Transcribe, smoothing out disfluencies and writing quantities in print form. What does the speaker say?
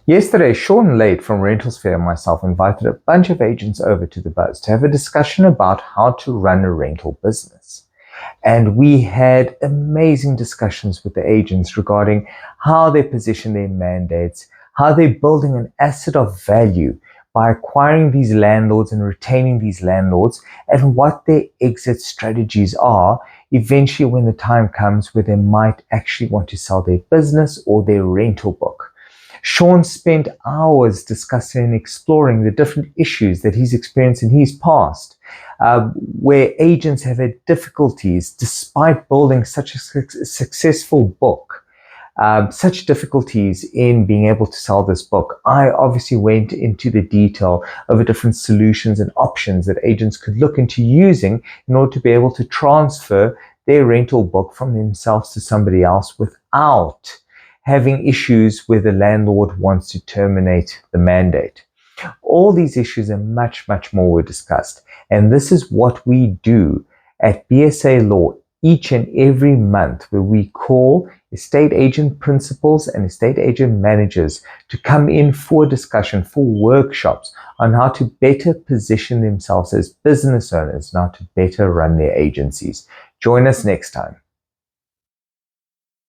Yesterday, Shaun Luyt from Rentalsphere and myself invited a bunch of agents over to the Buzz to have a discussion about how to run a rental business. And we had amazing discussions with the agents regarding how they position their mandates, how they're building an asset of value by acquiring these landlords and retaining these landlords, and what their exit strategies are eventually when the time comes where they might actually want to sell their business or their rental book. Shaun spent hours discussing and exploring the different issues that he's experienced in his past, where agents have had difficulties despite building such a successful book. Such difficulties in being able to sell this book. I obviously went into the detail of the different solutions and options that agents could look into using in order to be able to transfer their rental book from themselves to somebody else without having issues where the landlord wants to terminate the mandate. All these issues and much, much more were discussed. And this is what we do at BSA Law each and every month, where we call estate agent principals and estate agent managers to come in for discussion, for workshops on how to better position themselves as business owners, and how to better run their agencies. Join us next time.